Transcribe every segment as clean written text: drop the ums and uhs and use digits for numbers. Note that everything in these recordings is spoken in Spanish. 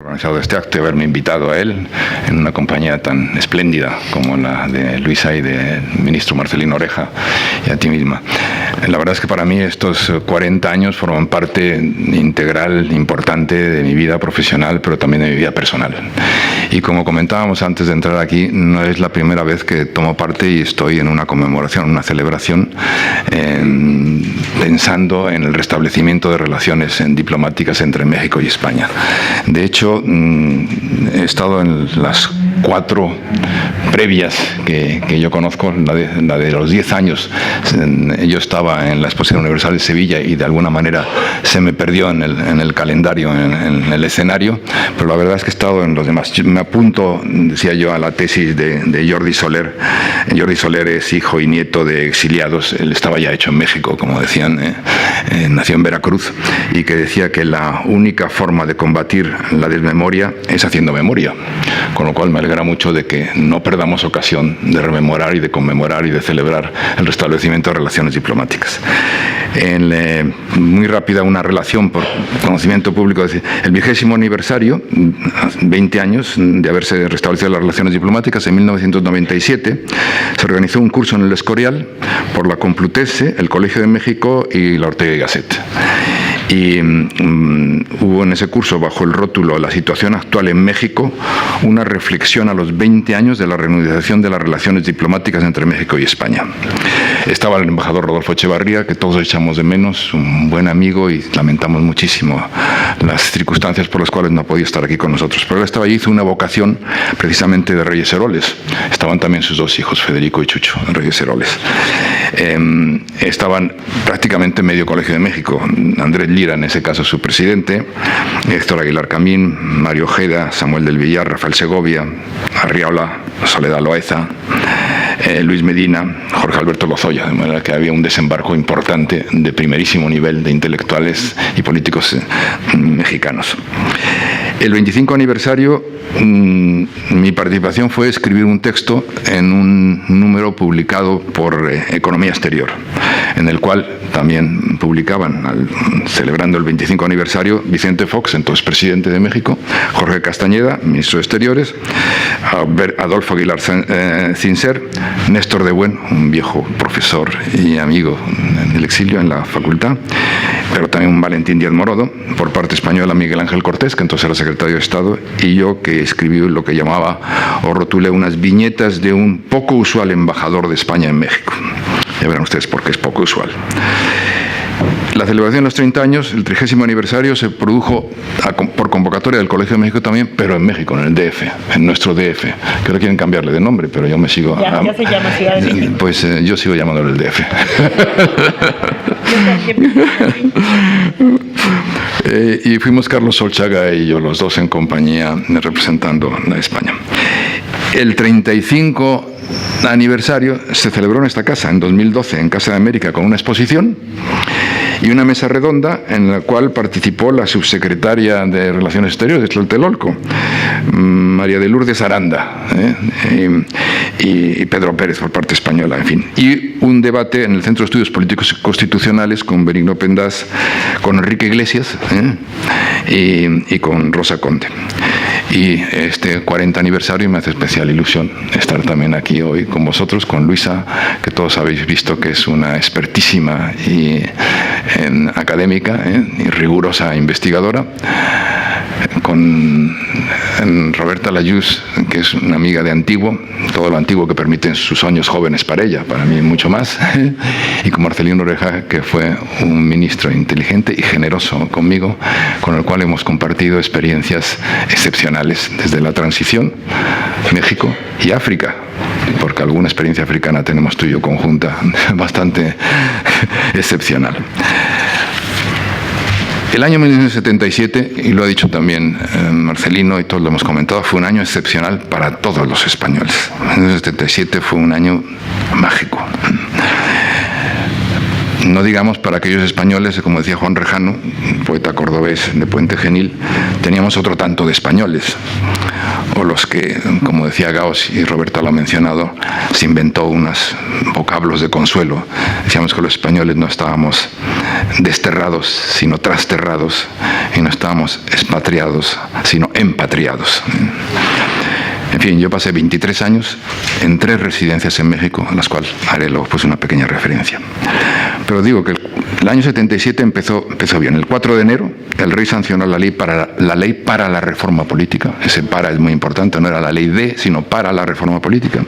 Organizado este acto y haberme invitado a él en una compañía tan espléndida como la de Luisa y del ministro Marcelino Oreja y a ti misma. La verdad es que para mí estos 40 años forman parte integral, importante de mi vida profesional, pero también de mi vida personal. Y como comentábamos antes de entrar aquí, no es la primera vez que tomo parte y estoy en una conmemoración, una celebración, pensando en el restablecimiento de relaciones diplomáticas entre México y España. De hecho, he estado en las 4 previas que yo conozco, la de los 10 años. Yo estaba en la Exposición Universal de Sevilla y de alguna manera se me perdió en el calendario, en el escenario, pero la verdad es que he estado en los demás. Me apunto, decía yo, a la tesis de Jordi Soler. Jordi Soler es hijo y nieto de exiliados. Él estaba ya hecho en México, como decían, nació en Veracruz, y que decía que la única forma de combatir la desmemoria es haciendo memoria, con lo cual me alegra mucho de que no perdamos ocasión de rememorar y de conmemorar y de celebrar el restablecimiento de relaciones diplomáticas. Muy rápida una relación por conocimiento público. El 20º aniversario, 20 años de haberse restablecido las relaciones diplomáticas, en 1997 se organizó un curso en el Escorial por la Complutense, el Colegio de México y la Ortega y Gasset. Y hubo en ese curso, bajo el rótulo La situación actual en México, una reflexión a los 20 años de la reanudación de las relaciones diplomáticas entre México y España. Estaba el embajador Rodolfo Echevarría, que todos echamos de menos, un buen amigo, y lamentamos muchísimo las circunstancias por las cuales no ha podido estar aquí con nosotros. Pero él estaba allí, hizo una vocación precisamente de Reyes Heroles. Estaban también sus 2 hijos, Federico y Chucho, Reyes Heroles. Estaban prácticamente medio Colegio de México. Andrés Lira, en ese caso, su presidente, Héctor Aguilar Camín, Mario Ojeda, Samuel del Villar, Rafael Segovia, Arriola, Soledad Loaiza, Luis Medina, Jorge Alberto Lozoya, de manera que había un desembarco importante de primerísimo nivel de intelectuales y políticos mexicanos. El 25 aniversario, mi participación fue escribir un texto en un número publicado por Economía Exterior, en el cual también publicaban, celebrando el 25 aniversario, Vicente Fox, entonces presidente de México, Jorge Castañeda, ministro de Exteriores, Adolfo Aguilar Cincer, Néstor de Buen, un viejo profesor y amigo en el exilio en la facultad, pero también un Valentín Díaz Morodo, por parte española Miguel Ángel Cortés, que entonces era secretario de Estado, y yo, que escribí lo que llamaba, o rotulé, unas viñetas de un poco usual embajador de España en México. Ya verán ustedes por qué es poco usual. La celebración de los 30 años, el 30º aniversario, se produjo por convocatoria del Colegio de México también, pero en México, en el DF, en nuestro DF, que ahora quieren cambiarle de nombre, pero yo me sigo... Ya se llama Ciudad de México. Pues yo sigo llamándole el DF. Y fuimos Carlos Solchaga y yo, los dos en compañía, representando a España. El 35 aniversario se celebró en esta casa, en 2012, en Casa de América, con una exposición y una mesa redonda en la cual participó la subsecretaria de Relaciones Exteriores de Tlatelolco, María de Lourdes Aranda, y Pedro Pérez por parte española, en fin. Y un debate en el Centro de Estudios Políticos y Constitucionales con Benigno Pendas, con Enrique Iglesias y con Rosa Conde. Y este 40 aniversario me hace especial ilusión estar también aquí hoy con vosotros, con Luisa, que todos habéis visto que es una expertísima y académica y rigurosa investigadora, con Roberta Layuz, que es una amiga de antiguo, todo lo antiguo que permiten sus años jóvenes para ella, para mí mucho más, y con Marcelino Oreja, que fue un ministro inteligente y generoso conmigo, con el cual hemos compartido experiencias excepcionales desde la transición, México y África, porque alguna experiencia africana tenemos tú y yo conjunta bastante excepcional. El año 1977, y lo ha dicho también Marcelino y todos lo hemos comentado, fue un año excepcional para todos los españoles. 1977 fue un año mágico. No digamos para aquellos españoles, como decía Juan Rejano, poeta cordobés de Puente Genil, teníamos otro tanto de españoles. o los que, como decía Gauss y Roberto lo ha mencionado, se inventó unos vocablos de consuelo. Decíamos que los españoles no estábamos desterrados, sino trasterrados, y no estábamos expatriados, sino empatriados. En fin, yo pasé 23 años en 3 residencias en México, a las cuales haré luego pues una pequeña referencia. Pero digo que el año 77 empezó bien. El 4 de enero el rey sancionó la ley para la reforma política. Ese para es muy importante, no era la ley de, sino para la reforma política.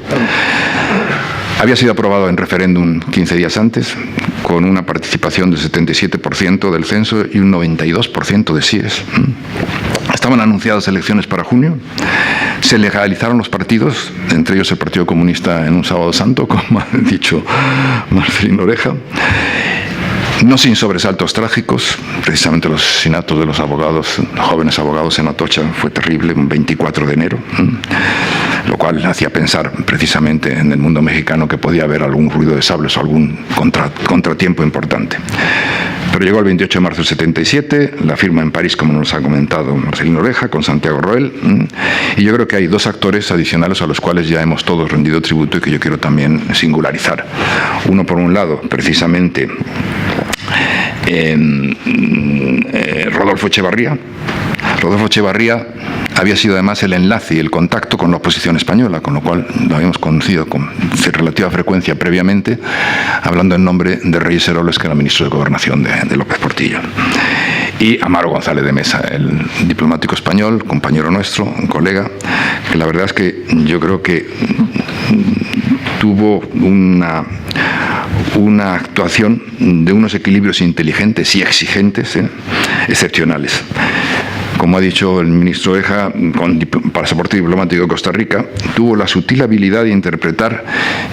Había sido aprobado en referéndum 15 días antes, con una participación del 77% del censo y un 92% de síes. Estaban anunciadas elecciones para junio. Se legalizaron los partidos, entre ellos el Partido Comunista en un sábado santo, como ha dicho Marcelino Oreja. No sin sobresaltos trágicos, precisamente los asesinatos de los abogados, jóvenes abogados en Atocha, fue terrible, un 24 de enero, lo cual hacía pensar precisamente en el mundo mexicano que podía haber algún ruido de sables o algún contratiempo importante. Pero llegó el 28 de marzo del 77, la firma en París, como nos ha comentado Marcelino Oreja, con Santiago Roel, y yo creo que hay 2 actores adicionales a los cuales ya hemos todos rendido tributo y que yo quiero también singularizar. Uno, por un lado, precisamente Rodolfo Echevarría. Rodolfo Echevarría había sido además el enlace y el contacto con la oposición española, con lo cual lo habíamos conocido con relativa frecuencia previamente, hablando en nombre de Reyes Heroles, que era ministro de Gobernación de López Portillo. Y Amaro González de Mesa, el diplomático español, compañero nuestro, un colega, que la verdad es que yo creo que tuvo una actuación de unos equilibrios inteligentes y exigentes, excepcionales. Como ha dicho el ministro Oreja, con pasaporte diplomático de Costa Rica, tuvo la sutil habilidad de interpretar,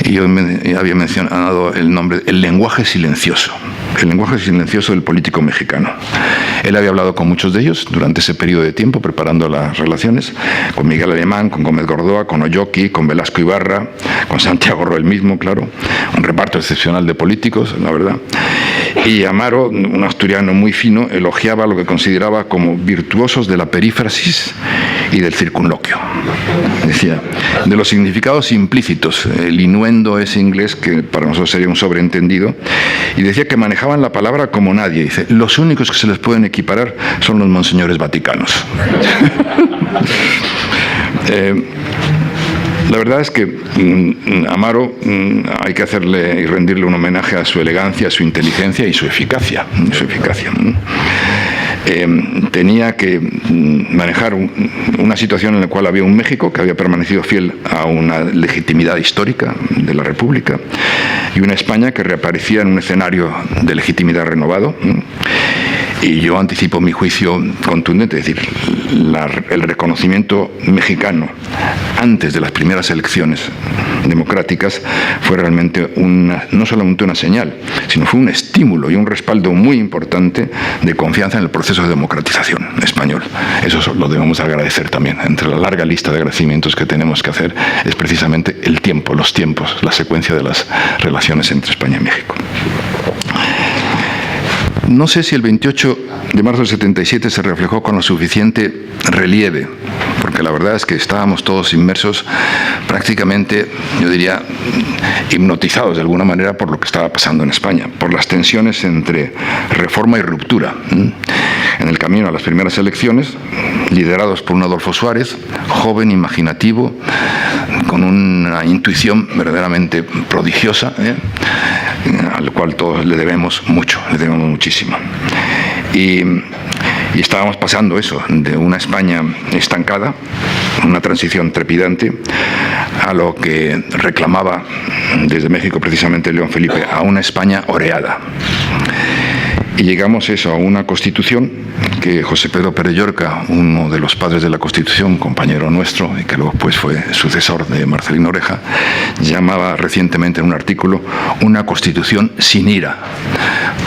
y yo había mencionado el nombre, el lenguaje silencioso del político mexicano. Él había hablado con muchos de ellos durante ese periodo de tiempo, preparando las relaciones, con Miguel Alemán, con Gómez Gordoa, con Oyoqui, con Velasco Ibarra, con Santiago Roel mismo, claro, un reparto excepcional de políticos, la verdad. Y Amaro, un asturiano muy fino, elogiaba lo que consideraba como virtuosos de la perífrasis y del circunloquio. Decía, de los significados implícitos, el inuendo ese inglés que para nosotros sería un sobreentendido, y decía que manejaban la palabra como nadie. Dice, los únicos que se les pueden equiparar son los monseñores vaticanos. La verdad es que Amaro hay que hacerle y rendirle un homenaje a su elegancia, a su inteligencia y su eficacia. Tenía que manejar una situación en la cual había un México que había permanecido fiel a una legitimidad histórica de la República y una España que reaparecía en un escenario de legitimidad renovado. Y yo anticipo mi juicio contundente, es decir, el reconocimiento mexicano antes de las primeras elecciones democráticas fue realmente no solamente una señal, sino fue un estímulo y un respaldo muy importante de confianza en el proceso de democratización español. Eso lo debemos agradecer también. Entre la larga lista de agradecimientos que tenemos que hacer es precisamente el tiempo, los tiempos, la secuencia de las relaciones entre España y México. No sé si el 28 de marzo del 77 se reflejó con lo suficiente relieve, porque la verdad es que estábamos todos inmersos prácticamente, yo diría, hipnotizados de alguna manera por lo que estaba pasando en España, por las tensiones entre reforma y ruptura. En el camino a las primeras elecciones, liderados por un Adolfo Suárez, joven, imaginativo, con una intuición verdaderamente prodigiosa, al cual todos le debemos mucho, le debemos muchísimo. Y estábamos pasando eso, de una España estancada, una transición trepidante, a lo que reclamaba desde México precisamente León Felipe, a una España oreada. Y llegamos a una Constitución que José Pedro Pérez Llorca, uno de los padres de la Constitución, compañero nuestro, y que luego pues fue sucesor de Marcelino Oreja, llamaba recientemente en un artículo una Constitución sin ira,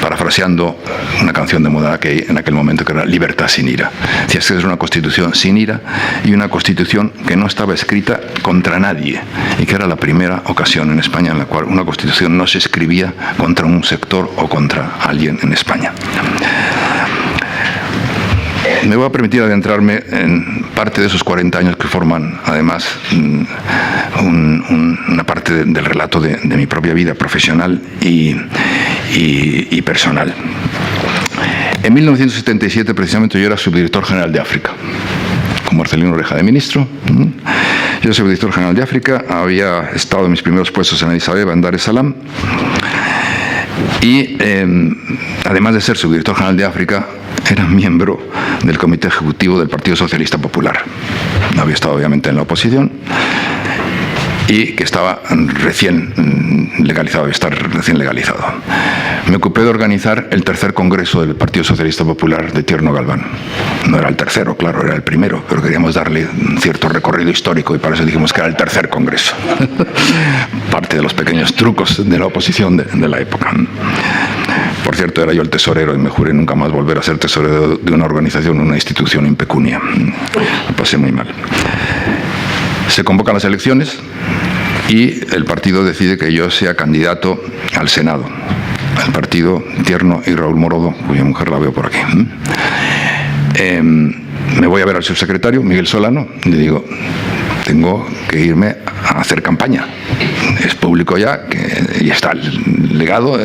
parafraseando una canción de moda que hay en aquel momento que era Libertad sin ira. Decía que es una Constitución sin ira y una Constitución que no estaba escrita contra nadie, y que era la primera ocasión en España en la cual una Constitución no se escribía contra un sector o contra alguien en España. Me voy a permitir adentrarme en parte de esos 40 años que forman, además, una parte del relato de mi propia vida profesional y personal. En 1977, precisamente, yo era subdirector general de África, con Marcelino Oreja de ministro. Yo era subdirector general de África, había estado en mis primeros puestos en Addis Abeba, en Dar es Salaam, y además de ser subdirector general de África, era miembro del Comité Ejecutivo del Partido Socialista Popular. Había estado obviamente en la oposición y que estaba recién legalizado, Me ocupé de organizar el tercer congreso del Partido Socialista Popular de Tierno Galván. No era el tercero, claro, era el primero, pero queríamos darle un cierto recorrido histórico y para eso dijimos que era el tercer congreso. Parte de los pequeños trucos de la oposición de la época. Por cierto, era yo el tesorero y me juré nunca más volver a ser tesorero de una organización, una institución impecunia. Lo pasé muy mal. Se convocan las elecciones y el partido decide que yo sea candidato al Senado. El partido Tierno y Raúl Morodo, cuya mujer la veo por aquí. Me voy a ver al subsecretario, Miguel Solano, y le digo, tengo que irme a hacer campaña. Es público ya, que ya está legalizado.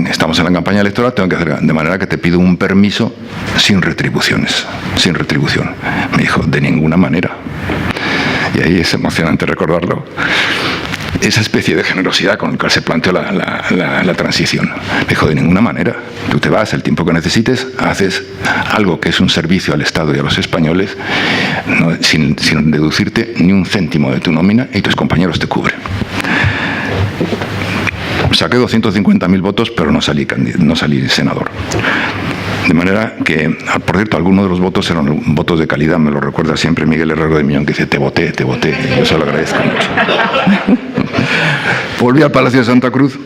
Estamos en la campaña electoral, tengo que hacer, de manera que te pido un permiso sin retribuciones, sin retribución. Me dijo, de ninguna manera. Y ahí es emocionante recordarlo. Esa especie de generosidad con la que se planteó la transición. Me dijo, de ninguna manera. Tú te vas el tiempo que necesites, haces algo que es un servicio al Estado y a los españoles, sin deducirte ni un céntimo de tu nómina y tus compañeros te cubren. Saqué 250.000 votos, pero no salí senador. De manera que, por cierto, algunos de los votos eran votos de calidad, me lo recuerda siempre Miguel Herrero de Miñón, que dice, te voté, yo se lo agradezco mucho. Volví al Palacio de Santa Cruz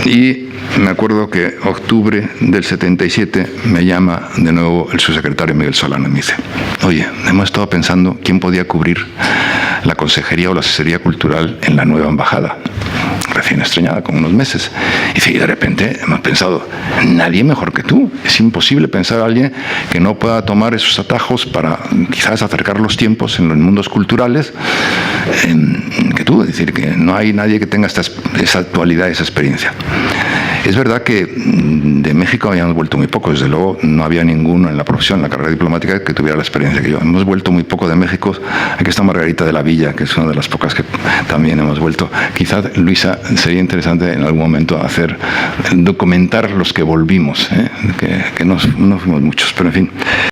y me acuerdo que octubre del 77 me llama de nuevo el subsecretario Miguel Solano y me dice, oye, hemos estado pensando quién podía cubrir la consejería o la asesoría cultural en la nueva embajada, recién estrenada, con unos meses. Y de repente hemos pensado, nadie mejor que tú. Es imposible pensar a alguien que no pueda tomar esos atajos para quizás acercar los tiempos en los mundos culturales que tú. Es decir, que no hay nadie que tenga esa actualidad, esa experiencia. Es verdad que de México habíamos vuelto muy poco. Desde luego no había ninguno en la profesión, en la carrera diplomática, que tuviera la experiencia que yo. Hemos vuelto muy poco de México. Aquí está Margarita de la Villa, que es una de las pocas que también hemos vuelto. Quizás, Luisa, sería interesante en algún momento documentar los que volvimos, que no fuimos muchos, pero en fin.